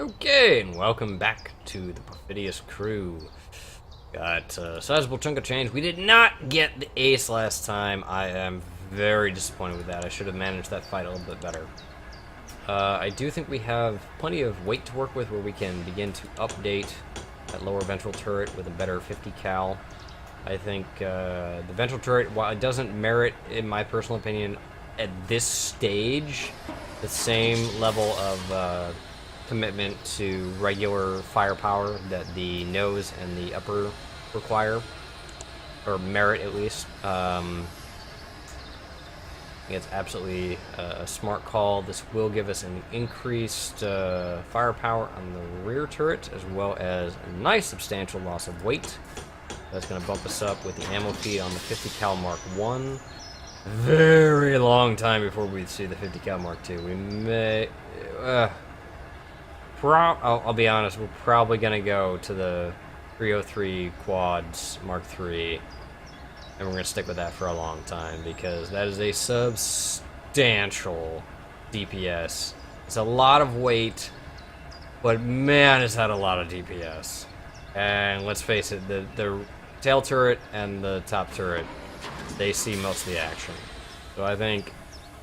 Okay, and welcome back to the Perfidious crew. Got a sizable chunk of change. We did not get the ace last time. I am very disappointed with that. I should have managed that fight a little bit better. I do think we have plenty of weight to work with where we can begin to update that lower ventral turret with a better 50 cal. I think the ventral turret, while it doesn't merit, in my personal opinion, at this stage, the same level of commitment to regular firepower that the nose and the upper require, or merit at least. I think it's absolutely a smart call. This will give us an increased firepower on the rear turret, as well as a nice substantial loss of weight. That's going to bump us up with the ammo feed on the 50 cal Mark 1. Very long time before we see the 50 cal Mark 2. We may... I'll be honest, we're probably going to go to the 303 quads Mark 3, and we're going to stick with that for a long time, because that is a substantial DPS. It's a lot of weight, but man, it's had a lot of DPS. And let's face it, the tail turret and the top turret, they see most of the action. So I think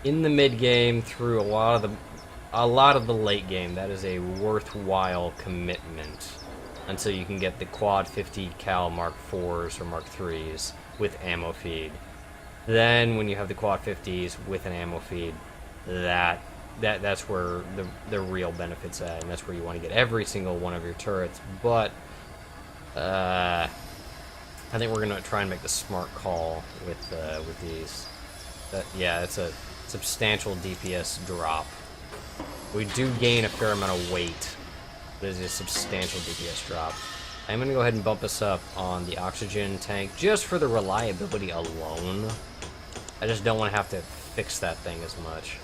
in the mid game, through a lot of the late game, that is a worthwhile commitment until you can get the quad 50 cal Mark 4s or Mark 3s with ammo feed. Then when you have the quad 50s with an ammo feed, that's where the real benefit's at, and that's where you want to get every single one of your turrets. But I think we're gonna try and make the smart call with these. Yeah, it's a substantial DPS drop. We do gain a fair amount of weight, but it's a substantial DPS drop. I'm going to go ahead and bump us up on the oxygen tank just for the reliability alone. I just don't want to have to fix that thing as much.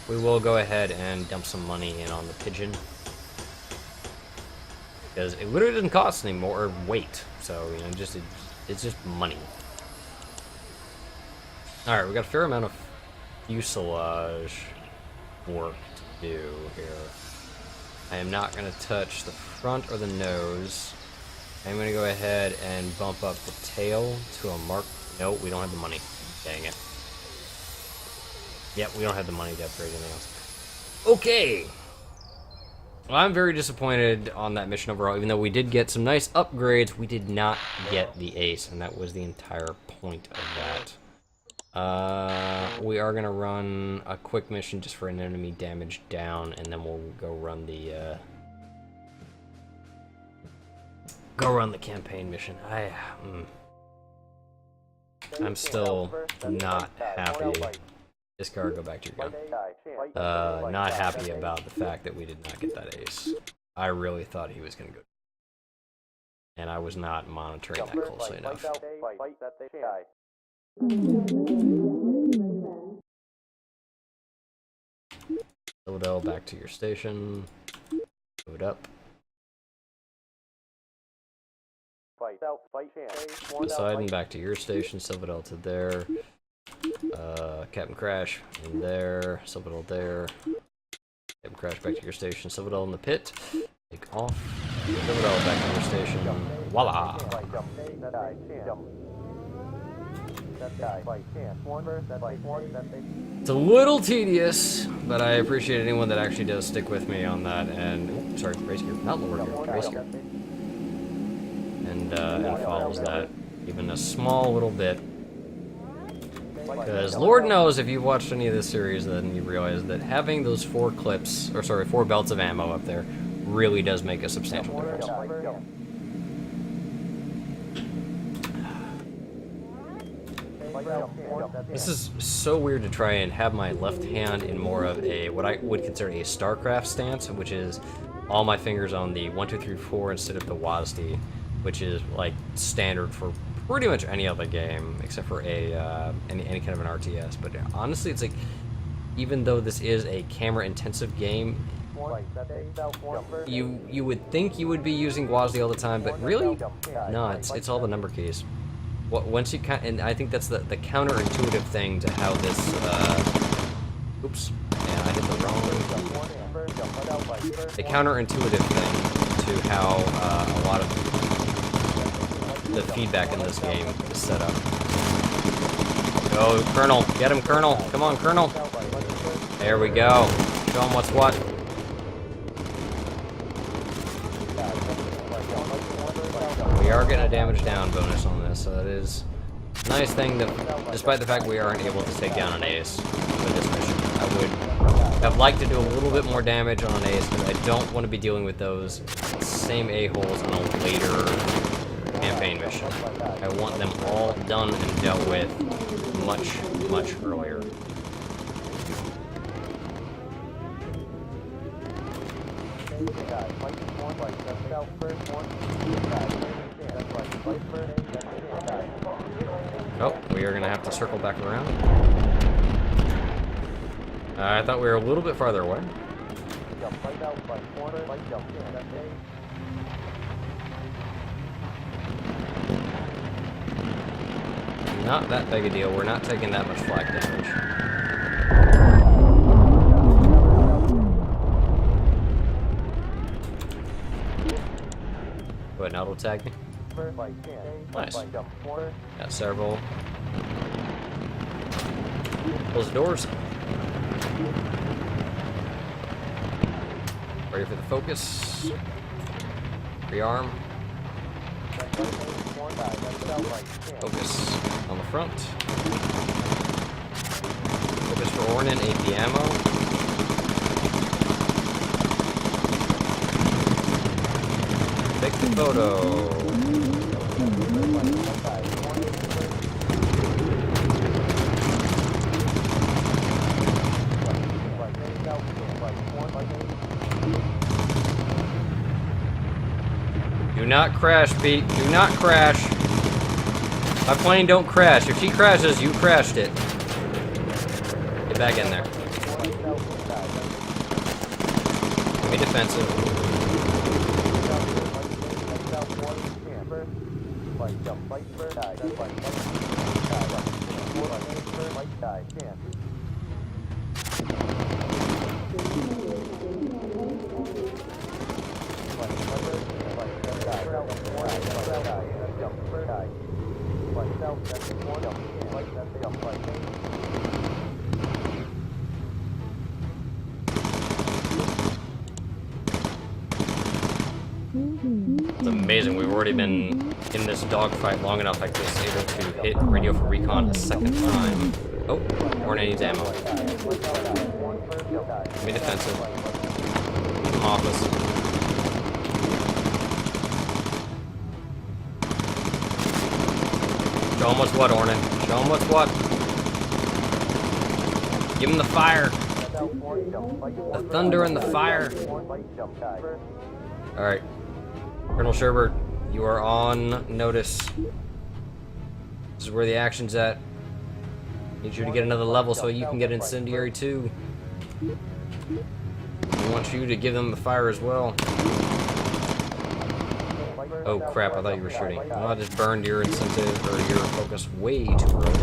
We will go ahead and dump some money in on the pigeon, because it literally doesn't cost any more weight, so you know, it's just money. All right, we got a fair amount of fuselage work to do here. I am not going to touch the front or the nose. I'm going to go ahead and bump up the tail to a mark. No, we don't have the money. Dang it. Yep, we don't have the money to upgrade anything else. Okay. Well, I'm very disappointed on that mission overall. Even though we did get some nice upgrades, we did not get the ace, and that was the entire point of that. We are gonna run a quick mission just for an enemy damage down, and then we'll go run the campaign mission. I'm still not happy. Discard, go back to your gun. Not happy about the fact that we did not get that ace. I really thought he was gonna go, and I was not monitoring that closely enough. Citadel, back to your station. Move it up. Poseidon, back to your station. Citadel to there. Captain Crash in there. Citadel there. Captain Crash, back to your station. Citadel in the pit. Take off. Citadel, back to your station. Voila! It's a little tedious, but I appreciate anyone that actually does stick with me on that. And sorry, race gear, not lower gear, race gear, and follows that even a small little bit. Because Lord knows, if you've watched any of this series, then you realize that having those 4 belts of ammo up there really does make a substantial difference. This is so weird to try and have my left hand in more of a, what I would consider a StarCraft stance, which is all my fingers on the 1, 2, 3, 4 instead of the WASD, which is like standard for pretty much any other game except for any kind of an RTS. But honestly, it's like, even though this is a camera-intensive game, you would think you would be using WASD all the time, but really, no, it's all the number keys. Once you and I think that's the counterintuitive thing to how this. Oops, and I hit the wrong a counterintuitive thing to how a lot of the feedback in this game is set up. Go, Colonel. Get him, Colonel. Come on, Colonel. There we go. Show him what's what. We are getting a damage down bonus on this, so that is a nice thing that, despite the fact we aren't able to take down an ace with this mission, I would have liked to do a little bit more damage on an ace, because I don't want to be dealing with those same a-holes on a later campaign mission. I want them all done and dealt with much, much earlier. Oh, we are going to have to circle back around. I thought we were a little bit farther away. Not that big a deal. We're not taking that much flak damage. Go ahead and auto tag me. Nice. Got several. Close the doors. Ready for the focus. Rearm. Focus on the front. Focus for Ornan, AP ammo. Take the photo. Do not crash, Pete. Do not crash. My plane don't crash. If she crashes, you crashed it. Get back in there. Be defensive. It's amazing, we've already been in this dogfight long enough I was able to hit radio for recon a second time. Oh, Ornan needs ammo. Be defensive. Come off us. Show him what's what, Ornan. Show him what's what. Give him the fire. The thunder and the fire. Alright. Colonel Sherbert, you are on notice. This is where the action's at. Need you to get another level so you can get Incendiary 2. I want you to give them the fire as well. Oh crap, I thought you were shooting. Well, I just burned your incentive, or your focus way too early.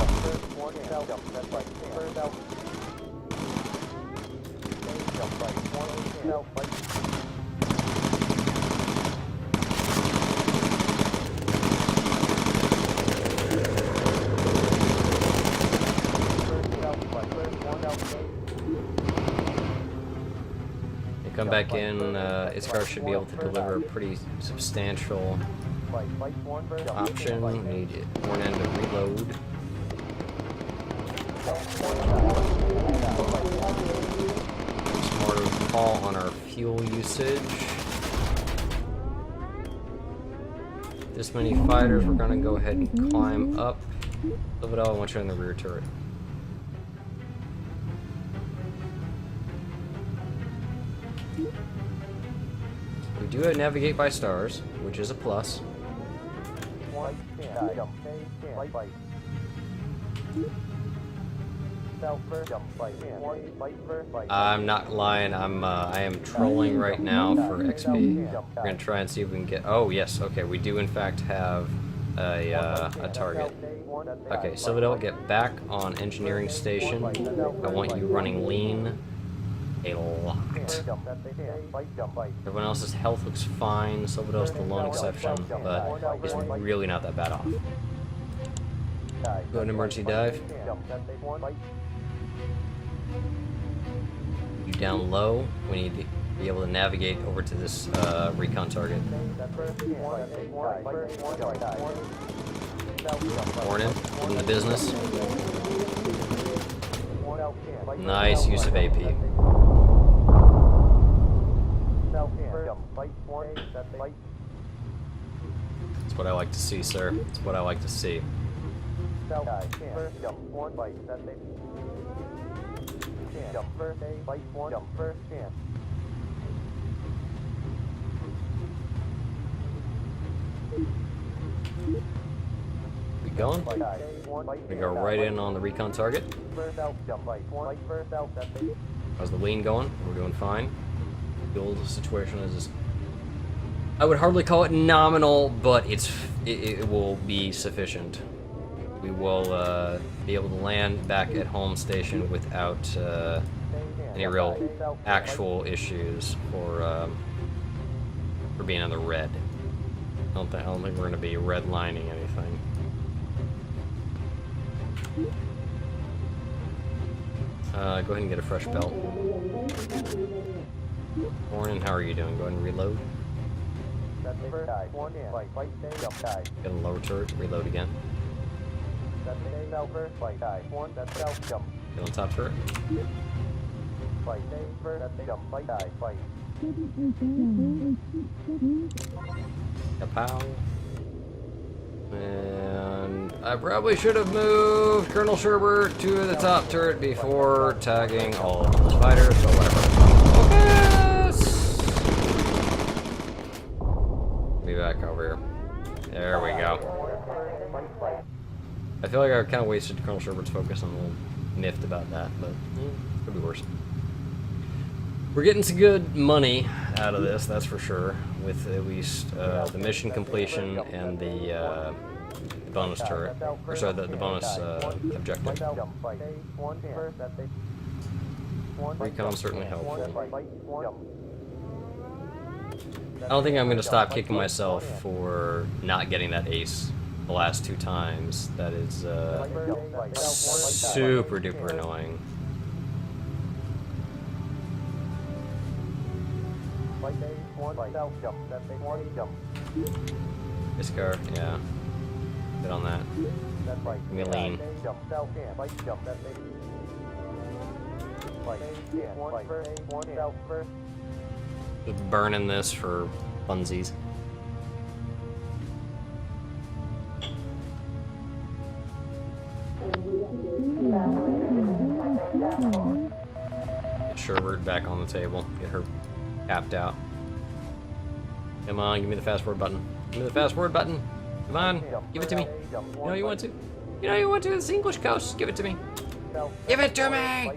Come back in, Iskar should be able to deliver a pretty substantial option. We need Ornan to reload. Smarter call on our fuel usage. This many fighters, we're gonna go ahead and climb up. Silvidel, I want you in the rear turret. We do have navigate by stars, which is a plus. I'm not lying. I am trolling right now for XP. We're gonna try and see if we can get. Oh yes, okay. We do in fact have a target. Okay, Silvidel, get back on engineering station. I want you running lean. a lot. Everyone else's health looks fine. Silverdale's the lone exception, but he's really not that bad off. Go to emergency dive. You down low. We need to be able to navigate over to this recon target. Morning, in the business. Nice use of AP. That's what I like to see, sir. That's what I like to see. We going? We go right in on the recon target. How's the lean going? We're doing fine. The old situation is just, I would hardly call it nominal, but it will be sufficient. We will be able to land back at home station without any real actual issues for being on the red. I don't think we're going to be redlining anything. Go ahead and get a fresh belt. Morning, how are you doing? Go ahead and reload. Get a lower turret, reload again. Get on top turret. Kapow. And I probably should have moved Colonel Sherbert to the top turret before tagging all of those fighters, but whatever. Focus! Be back over here. There we go. I feel like I kind of wasted Colonel Sherbert's focus. I'm a little miffed about that, but could be worse. We're getting some good money out of this, that's for sure, with at least the mission completion and the bonus turret, or sorry, the bonus objective. Recon's certainly helpful. I don't think I'm going to stop kicking myself for not getting that ace the last 2 times. That is super duper annoying. This car, yeah. Get on that. Give me a lean. Just burning this for funsies. Get Sherbert back on the table. Get her capped out. Come on, give me the fast forward button. Give me the fast forward button. Come on, give it to me. You know you want to. You know you want to. It's English Coast. Give it to me. Give it to me!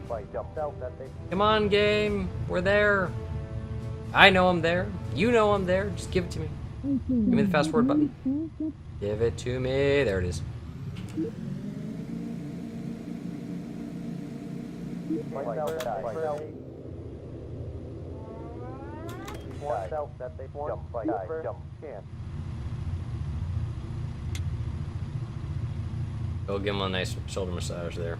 Come on, game. We're there. I know I'm there. You know I'm there. Just give it to me. Give me the fast forward button. Give it to me. There it is. Go give him a nice shoulder massage there.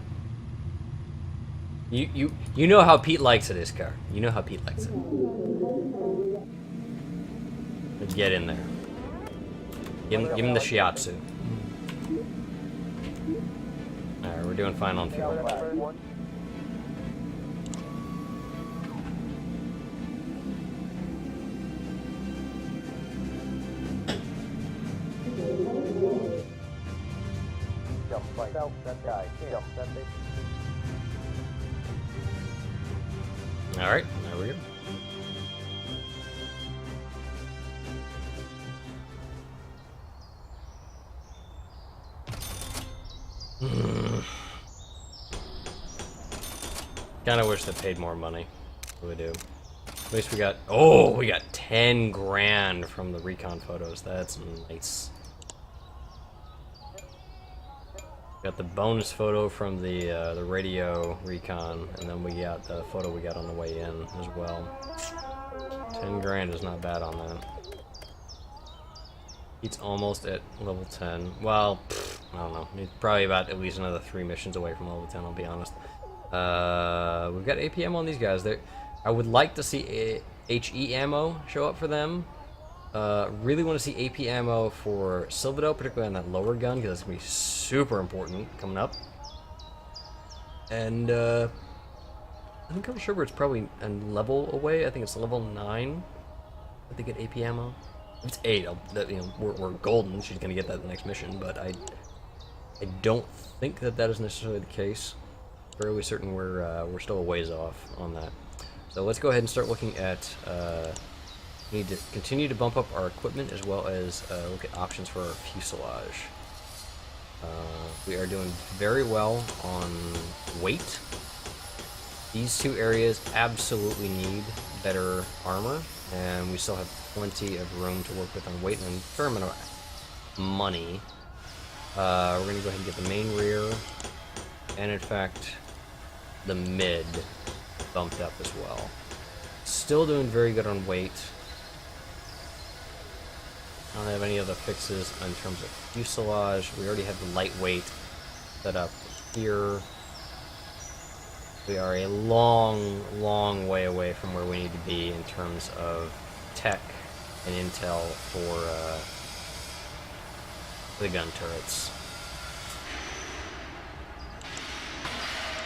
You know how Pete likes it, this car. You know how Pete likes it. Get in there. Give him the shiatsu. Alright, we're doing fine on fuel. Alright, there we go. Kinda wish they paid more money. We do. At least we got, oh, we got 10 grand from the recon photos. That's nice. Got the bonus photo from the radio recon, and then we got the photo we got on the way in as well. 10 grand is not bad on that. He's almost at level 10. Well, I don't know. He's probably about at least another 3 missions away from level 10, I'll be honest. We've got APM on these guys. I would like to see HE ammo show up for them. Really want to see AP ammo for Silvado, particularly on that lower gun, because that's going to be super important coming up. And, I think I'm sure it's probably a level away. I think it's level 9 that they get AP ammo. If it's 8, we're golden. She's going to get that in the next mission, but I don't think that is necessarily the case. Fairly certain we're still a ways off on that. So let's go ahead and start looking at, we need to continue to bump up our equipment as well as look at options for our fuselage. We are doing very well on weight. These two areas absolutely need better armor, and we still have plenty of room to work with on weight and a fair amount of money. We're going to go ahead and get the main rear, and in fact, the mid bumped up as well. Still doing very good on weight. I don't have any other fixes in terms of fuselage. We already have the lightweight set up here. We are a long, long way away from where we need to be in terms of tech and intel for the gun turrets.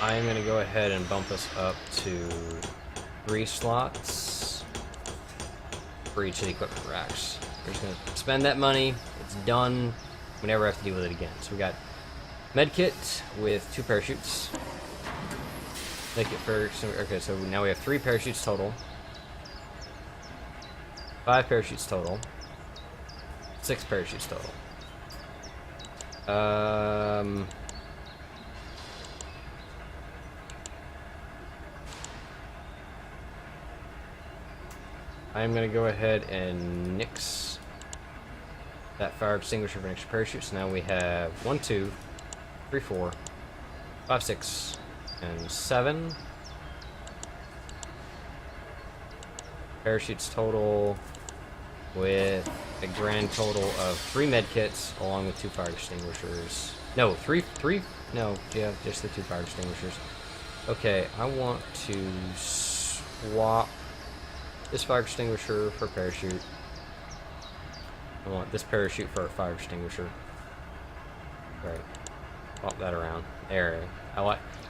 I'm going to go ahead and bump us up to 3 slots for each of the equipment racks. We're just going to spend that money. It's done. We never have to deal with it again. So we got medkit with 2 parachutes. Medkit first. Okay, so now we have 3 parachutes total. 5 parachutes total. 6 parachutes total. I'm going to go ahead and nix that fire extinguisher for an extra parachute. So now we have 1, 2, 3, 4, 5, 6, and 7 parachutes total, with a grand total of 3 medkits along with 2 fire extinguishers. No, 3. No, yeah, just the 2 fire extinguishers. Okay, I want to swap this fire extinguisher for a parachute. I want this parachute for a fire extinguisher. Right. Swap that around. There. I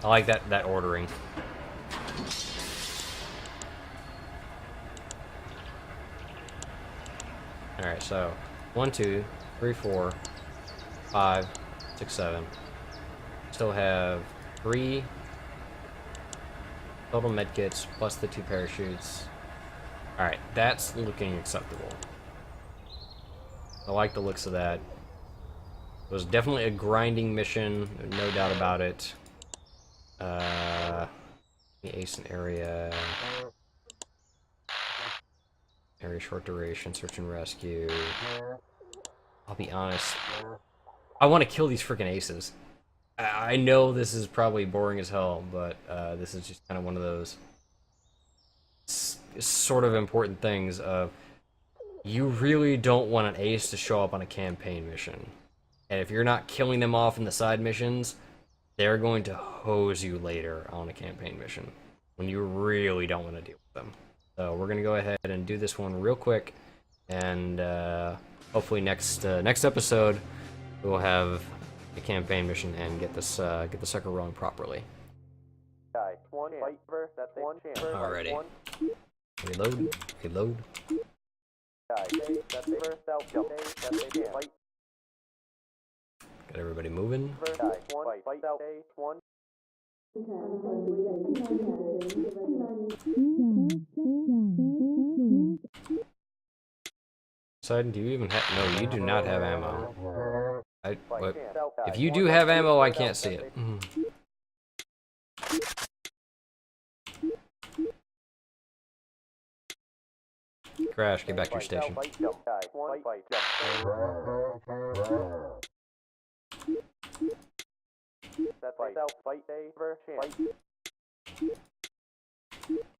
like that ordering. Alright, so 1, 2, 3, 4, 5, 6, 7. Still have 3 total medkits plus the 2 parachutes. Alright, that's looking acceptable. I like the looks of that. It was definitely a grinding mission, no doubt about it. The ace and area. Area short duration, search and rescue. I'll be honest. I want to kill these freaking aces. I know this is probably boring as hell, but this is just kind of one of those sort of important things of you really don't want an ace to show up on a campaign mission. And if you're not killing them off in the side missions, they're going to hose you later on a campaign mission when you really don't want to deal with them. So we're going to go ahead and do this one real quick, and hopefully next episode we'll have a campaign mission and get the sucker run properly. Alrighty. Reload. Reload. Got everybody moving. Poseidon, do you even have? No, you do not have ammo. If you do have ammo, I can't see it. Crash, get back to your station.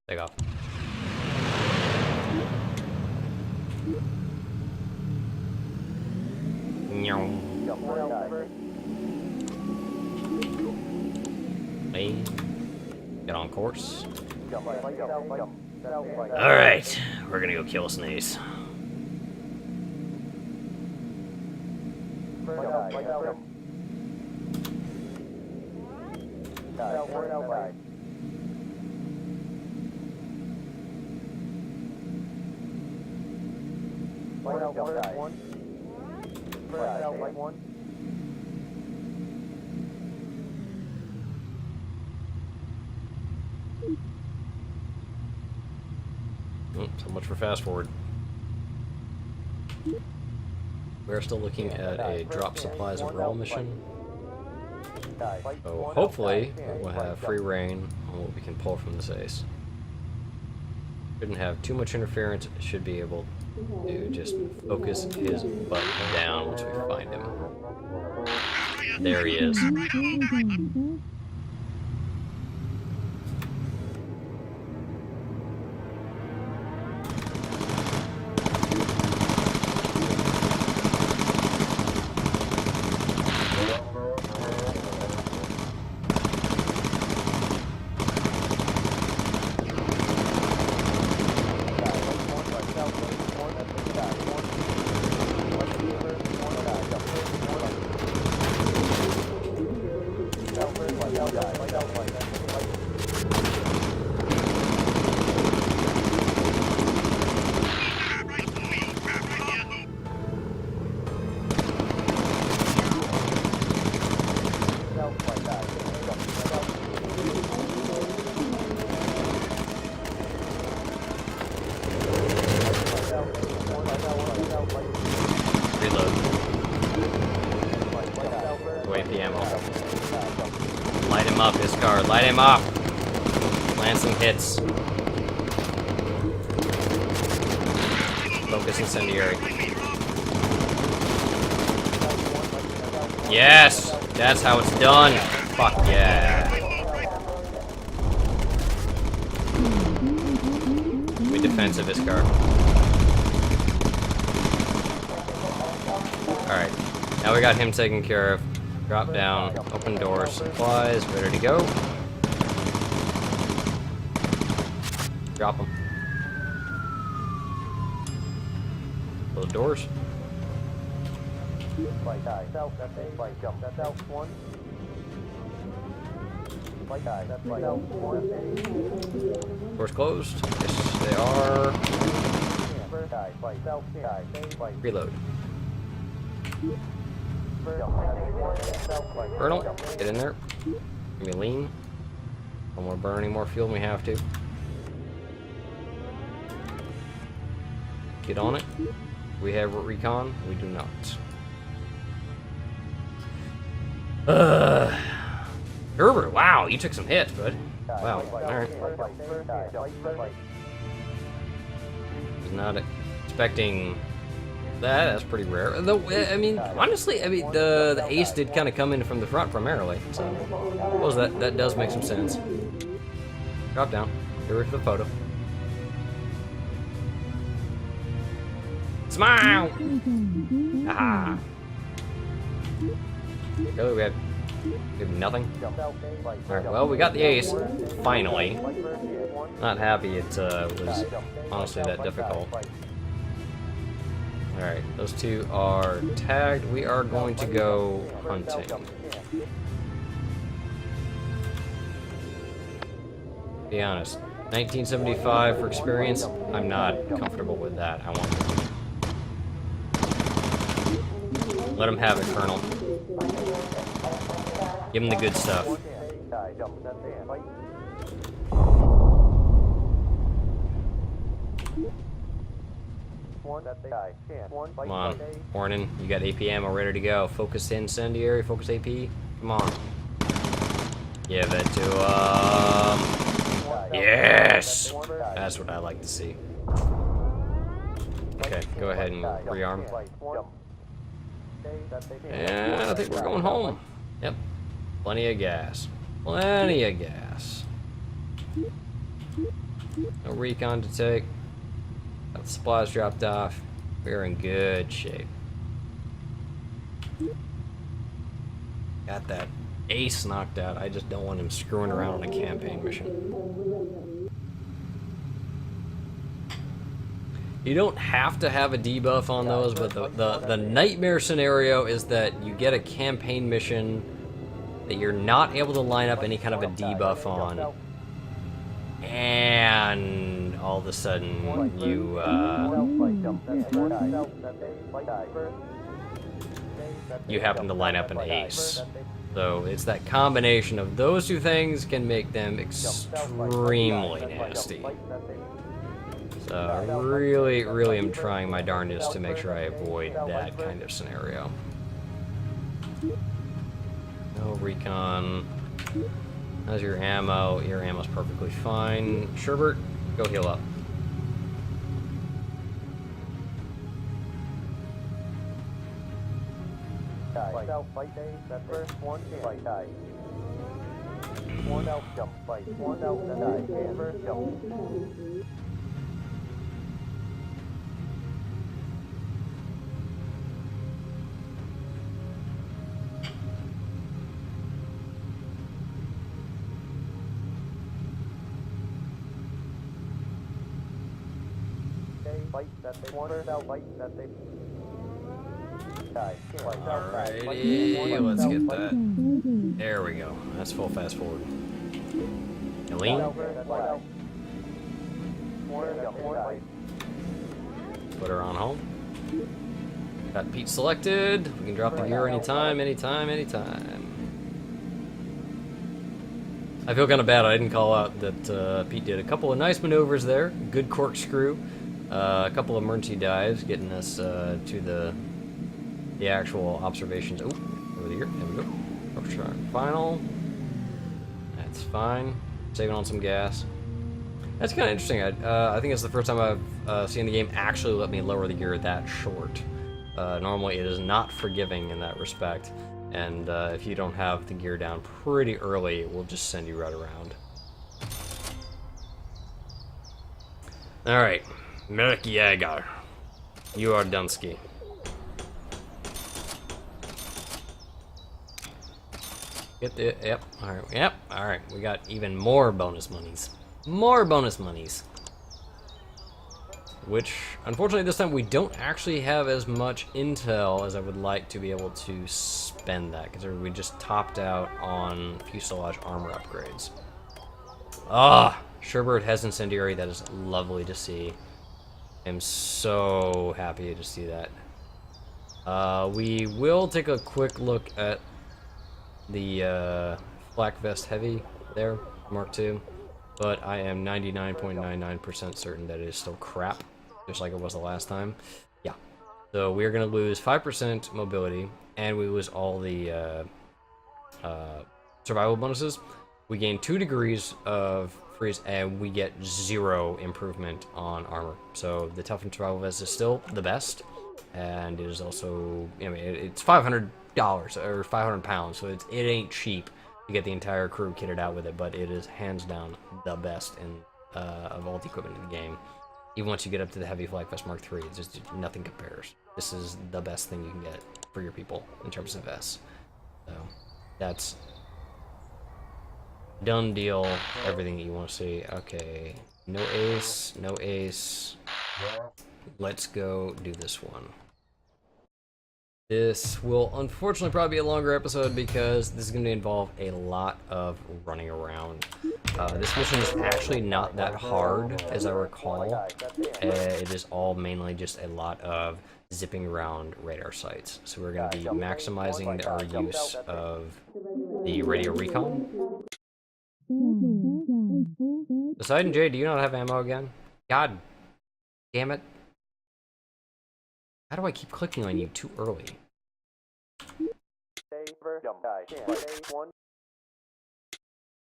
Take off. Hey, get on course. Alright, we're gonna go kill a sneeze. So much for fast forward. We're still looking at a drop supplies overall mission. So hopefully we'll have free reign on what we can pull from this ace. Shouldn't have too much interference. It should be able to just focus his butt down once we find him. There he is. Reload. Wait the ammo. Light him up, his car. Light him up! Land some hits. Focus incendiary. Yes! That's how it's done! Fuck yeah! We defensive his car. Alright. Now we got him taken care of. Drop down, open doors, supplies, ready to go. Drop them. Close doors. Doors closed. Yes, they are. Reload. Colonel, get in there. Give me lean. Don't want to burn any more fuel than we have to. Get on it. We have recon. We do not. Herbert, wow, you took some hits, bud. Wow, alright. Was not expecting that. That's pretty rare. Though, I mean, honestly, I mean, the ace did kind of come in from the front primarily, so I suppose that does make some sense. Drop down. Get ready for the photo. Smile! Aha! Really, we have nothing? Alright, well, we got the ace, finally. Not happy it was honestly that difficult. Alright, those two are tagged. We are going to go hunting. Be honest, 1975 for experience, I'm not comfortable with that. I want to. Let him have it, Colonel. Give him the good stuff. Come on, Hornin, you got AP ammo ready to go. Focus incendiary, focus AP. Come on. Give it to him. Yes! That's what I like to see. Okay, go ahead and rearm. And I think we're going home. Yep. Plenty of gas. Plenty of gas. No recon to take. Got the supplies dropped off. We're in good shape. Got that ace knocked out. I just don't want him screwing around on a campaign mission. You don't have to have a debuff on those, but the nightmare scenario is that you get a campaign mission that you're not able to line up any kind of a debuff on, and all of a sudden you happen to line up an ace. So it's that combination of those two things can make them extremely nasty. So I really am trying my darndest to make sure I avoid that kind of scenario. No recon. How's your ammo? Your ammo's perfectly fine. Sherbert, go heal up. Alrighty, let's get that. There we go. That's full fast forward. Eileen? Put her on home. Got Pete selected. We can drop the gear anytime. I feel kind of bad I didn't call out that Pete did a couple of nice maneuvers there. Good corkscrew. A couple of emergency dives getting us to the actual observations. Oh, over here. There we go. Approach our final. That's fine. Saving on some gas. That's kind of interesting. I think it's the first time I've seen the game actually let me lower the gear that short. Normally it is not forgiving in that respect. And if you don't have the gear down pretty early, it will just send you right around. Alright. Merc Jäger. You are Dunsky. Get the, yep, alright, yep, alright. We got even more bonus monies. More bonus monies. Which, unfortunately, this time we don't actually have as much intel as I would like to be able to spend that, because we just topped out on fuselage armor upgrades. Ah, Sherbert has incendiary. That is lovely to see. I'm so happy to see that. We will take a quick look at the Flak Vest Heavy there, Mark II, but I am 99.99% certain that it is still crap, just like it was the last time. Yeah. So we're going to lose 5% mobility, and we lose all the survival bonuses. We gain 2 degrees of freeze, and we get 0 improvement on armor. So the toughened survival vest is still the best, and it is also, I mean, it's $500 or 500 pounds, so it ain't cheap to get the entire crew kitted out with it, but it is hands down the best in of all the equipment in the game. Even once you get up to the heavy Flak Vest Mark III, it's just nothing compares. This is the best thing you can get for your people in terms of vests. So that's done deal. Everything that you want to see. Okay, no ace, no ace. Let's go do this one. This will unfortunately probably be a longer episode because this is going to involve a lot of running around. This mission is actually not that hard, as I recall. It is all mainly just a lot of zipping around radar sites. So we're going to be maximizing our use of the radio recon. Poseidon J, do you not have ammo again? God damn it. How do I keep clicking on you too early?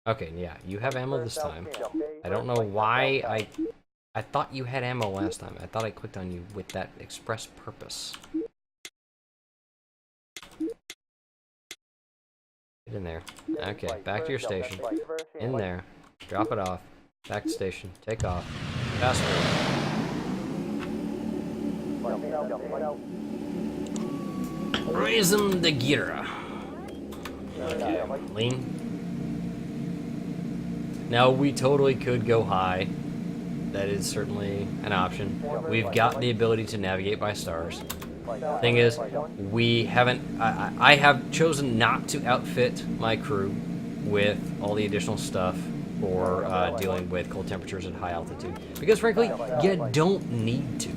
Okay, yeah, you have ammo this time. I don't know why I thought you had ammo last time. I thought I clicked on you with that express purpose. Get in there. Okay, back to your station. In there. Drop it off. Back to station. Take off. Fast forward. Raising the gear. Okay, lean. Now, we totally could go high. That is certainly an option. We've got the ability to navigate by stars. Thing is, we haven't. I have chosen not to outfit my crew with all the additional stuff for dealing with cold temperatures at high altitude. Because frankly, you don't need to.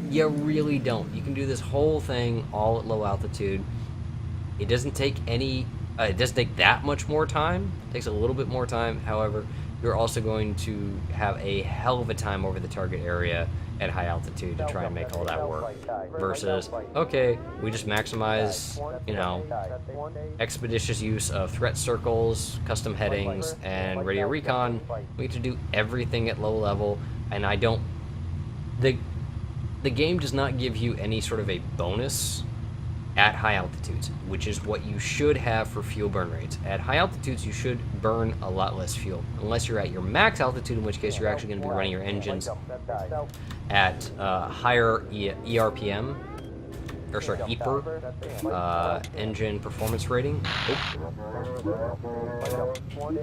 You really don't. You can do this whole thing all at low altitude. It doesn't take any. It doesn't take that much more time. It takes a little bit more time. However, you're also going to have a hell of a time over the target area at high altitude to try and make all that work. Versus, okay, we just maximize, you know, expeditious use of threat circles, custom headings, and radio recon. We get to do everything at low level, and I don't. The game does not give you any sort of a bonus at high altitudes, which is what you should have for fuel burn rates. At high altitudes, you should burn a lot less fuel, unless you're at your max altitude, in which case you're actually going to be running your engines at higher ERPM, or sorry, EPR, engine performance rating. Oh.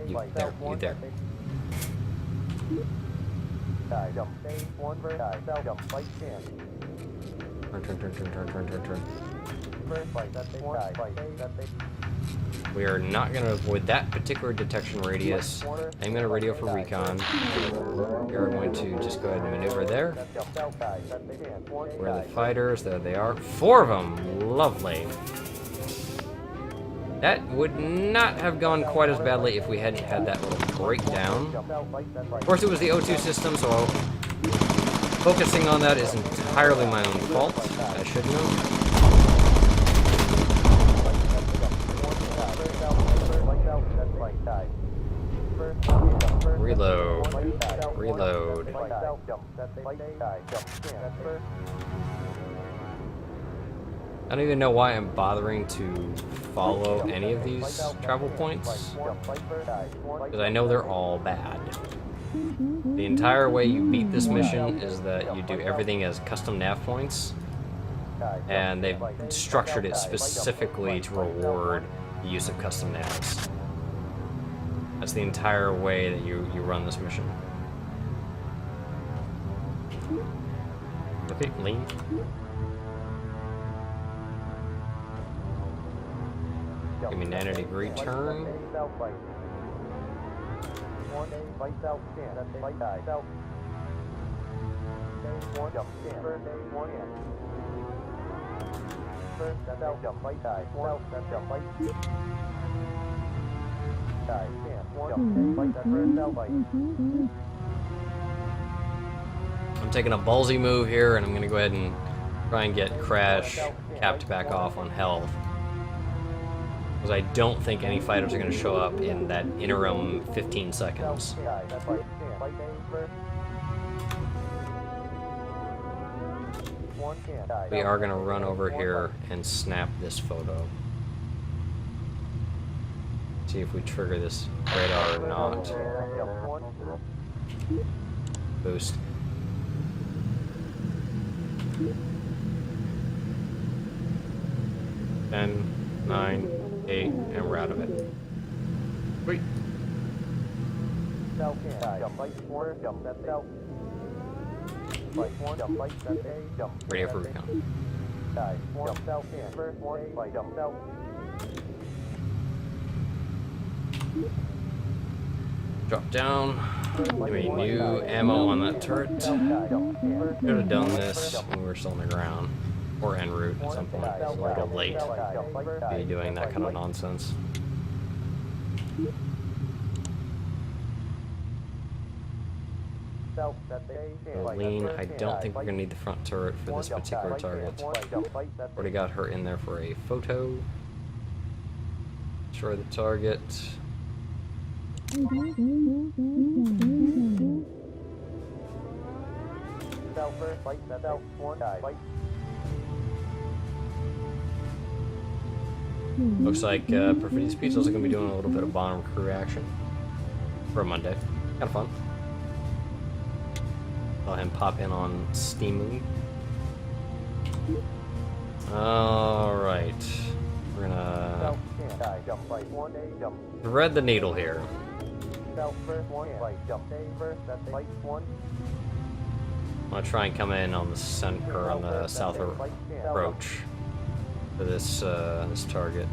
You there. Turn. We are not going to avoid that particular detection radius. I'm going to radio for recon. You're going to just go ahead and maneuver there. Where are the fighters? There they are. 4 of them! Lovely. That would not have gone quite as badly if we hadn't had that little breakdown. Of course, it was the O2 system, so focusing on that is entirely my own fault. I should know. Reload. I don't even know why I'm bothering to follow any of these travel points, because I know they're all bad. The entire way you beat this mission is that you do everything as custom nav points, and they've structured it specifically to reward the use of custom navs. That's the entire way that you run this mission. Okay, lean. Give me 90-degree turn. I'm taking a ballsy move here, and I'm going to go ahead and try and get Crash capped back off on health. Because I don't think any fighters are going to show up in that interim 15 seconds. We are going to run over here and snap this photo. See if we trigger this radar or not. Boost. Ten, 9, 8, and we're out of it. Wait. Radio for recon. Drop down. Give me new ammo on that turret. Could have done this when we were still on the ground. Or en route at some point. It's a little late to be doing that kind of nonsense. Lean, I don't think we're going to need the front turret for this particular target. Already got her in there for a photo. Destroy the target. Looks like Perfidious Pete's also going to be doing a little bit of bottom crew action for a Monday. Kind of fun. Let him pop in on Steam. Alright. We're gonna thread the needle here. I'm gonna try and come in on the center, on the south approach for this this target.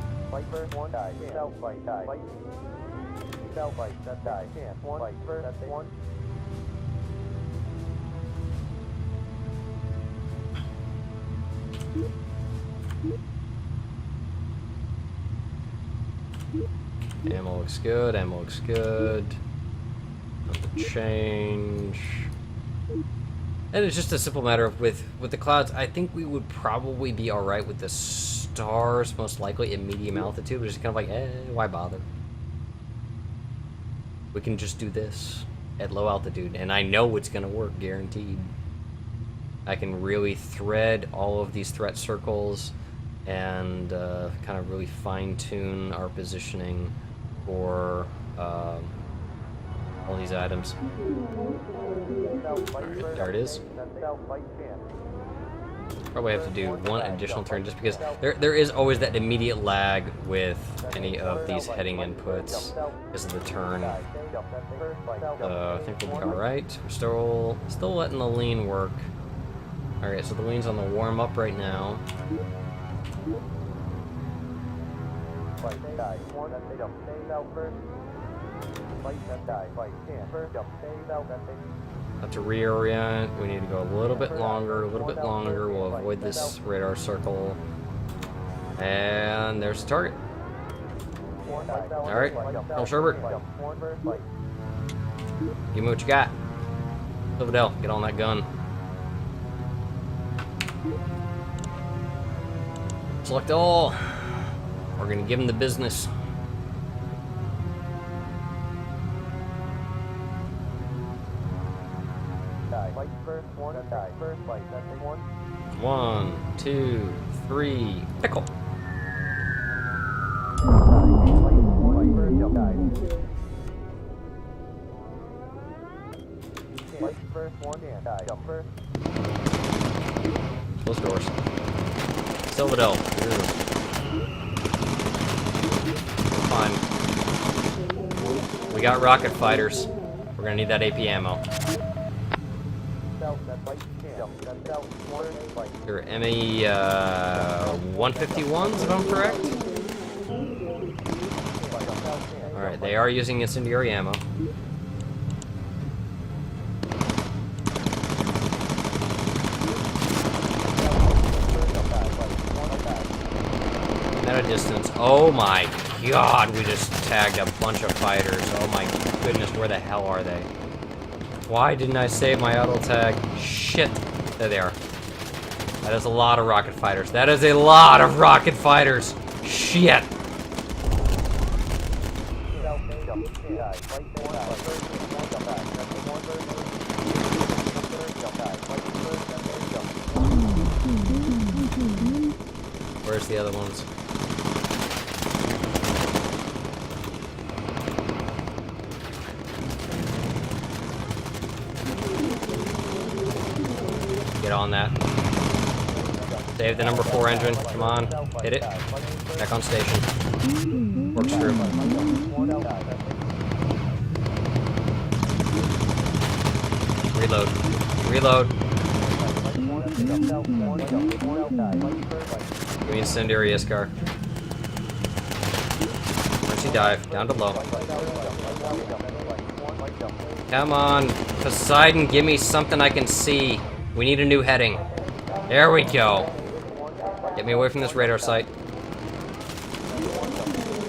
Ammo looks good, ammo looks good. Nothing change. And it's just a simple matter of with the clouds, I think we would probably be alright with the stars, most likely at medium altitude, which is kind of like, why bother? We can just do this at low altitude, and I know it's gonna work, guaranteed. I can really thread all of these threat circles and kind of really fine-tune our positioning for all these items. Alright, there it is. Probably have to do one additional turn just because there is always that immediate lag with any of these heading inputs because of the turn. I think we'll be alright. We're still letting the lean work. Alright, so the lean's on the warm-up right now. Have to reorient. We need to go a little bit longer, We'll avoid this radar circle. And there's the target. Alright, El Sherbert. Give me what you got. Silverdale, get on that gun. Select all. We're gonna give him the business. One, two, three, pickle. Close doors. Silverdale. Fine. We got rocket fighters. We're gonna need that AP ammo. Your ME 151s, if I'm correct. Alright, they are using incendiary ammo. At a distance. Oh my god, we just tagged a bunch of fighters. Oh my goodness, where the hell are they? Why didn't I save my auto tag? Shit. There they are. That is a lot of rocket fighters. That is a lot of rocket fighters. Shit. Where's the other ones? Get on that. Save the number 4 engine. Come on. Hit it. Back on station. Corkscrew. Reload. Reload. Give me incendiary Iskar. Once you dive, down to low. Come on, Poseidon, give me something I can see. We need a new heading. There we go. Get me away from this radar site.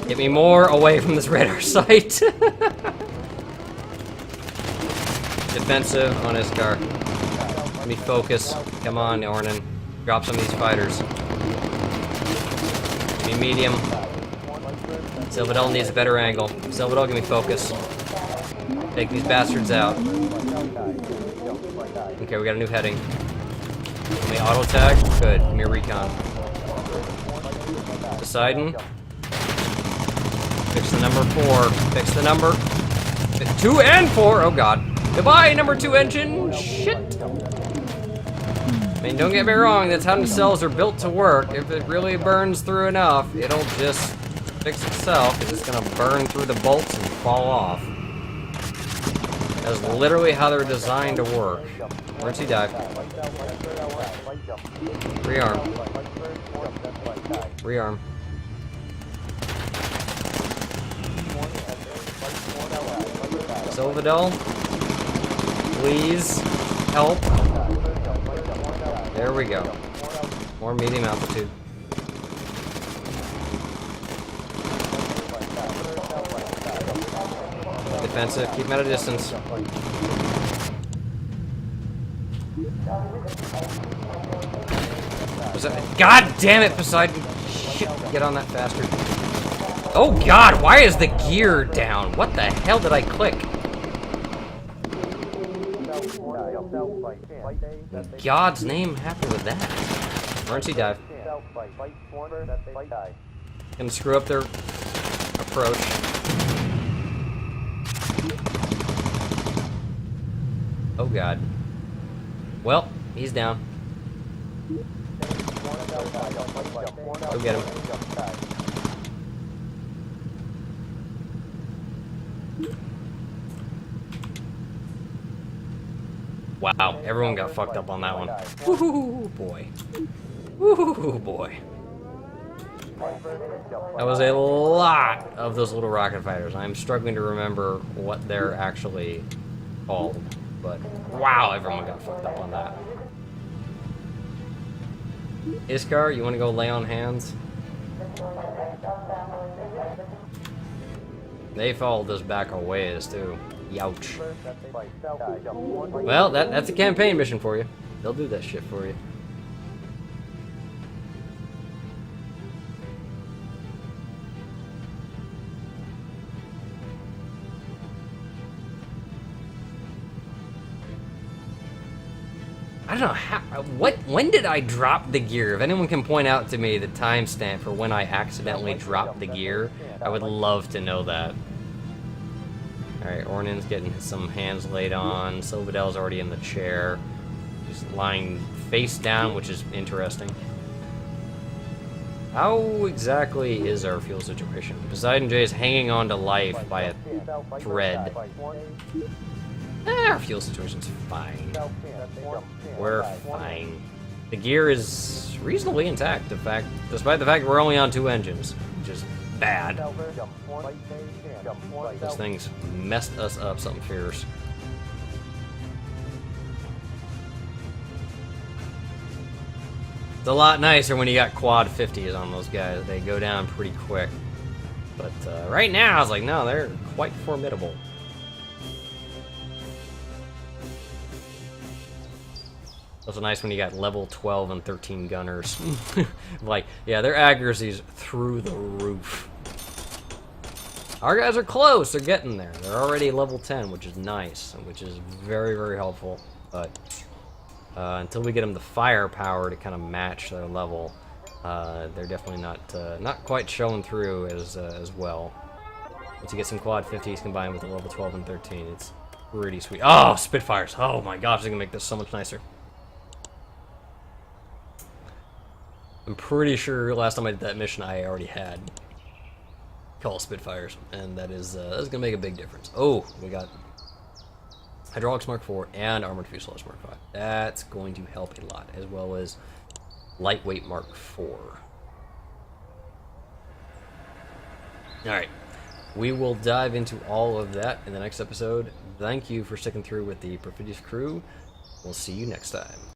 Get me more away from this radar site. Defensive on Iskar. Let me focus. Come on, Ornan. Drop some of these fighters. Give me medium. Silverdale needs a better angle. Silverdale, give me focus. Take these bastards out. Okay, we got a new heading. Give me auto tag. Good. Give me a recon. Poseidon, Fix the number 4. Fix the number 2 and 4. Oh god. Goodbye, number 2 engine. Shit. I mean, don't get me wrong, the ton cells are built to work. If it really burns through enough, it'll just fix itself. It's just gonna burn through the bolts and fall off. That's literally how they're designed to work. Emergency dive. Rearm. Rearm. Silvadel, please help. There we go. More medium altitude. Defensive, keep him at a distance. God damn it, Poseidon! Shit, get on that faster. Oh god, why is the gear down? What the hell did I click? In God's name happened with that? Emergency dive. Gonna screw up their approach. Oh god. Well, he's down. Go get him. Wow, everyone got fucked up on that one. Woohoo, boy. Woohoo, boy. That was a lot of those little rocket fighters. I'm struggling to remember what they're actually called, but wow, everyone got fucked up on that. Iskar, you want to go lay on hands? They followed us back a ways, too. Youch. Well, that's a campaign mission for you. They'll do that shit for you. I don't know how. When did I drop the gear? If anyone can point out to me the timestamp for when I accidentally dropped the gear, I would love to know that. Alright, Ornin's getting some hands laid on. Silvadel's already in the chair. He's lying face down, which is interesting. How exactly is our fuel situation? Poseidon J is hanging on to life by a thread. Our fuel situation's fine. We're fine. The gear is reasonably intact, in fact, despite the fact we're only on 2 engines, which is bad. This thing's messed us up something fierce. It's a lot nicer when you got quad 50s on those guys. They go down pretty quick. But right now, I was like, no, they're quite formidable. Also nice when you got level 12 and 13 gunners. Like, yeah, their accuracy's through the roof. Our guys are close, they're getting there. They're already level 10, which is nice, which is very, very helpful. But until we get them the firepower to kind of match their level, they're definitely not quite showing through as well. Once you get some quad 50s combined with the level 12 and 13, it's pretty sweet. Oh, Spitfires! Oh my gosh, they're gonna make this so much nicer. I'm pretty sure last time I did that mission I already had Call Spitfires, and that's gonna make a big difference. Oh, we got Hydraulics Mark IV and Armored Fuselage Mark V. That's going to help a lot, as well as Lightweight Mark IV. Alright, we will dive into all of that in the next episode. Thank you for sticking through with the Perfidious crew. We'll see you next time.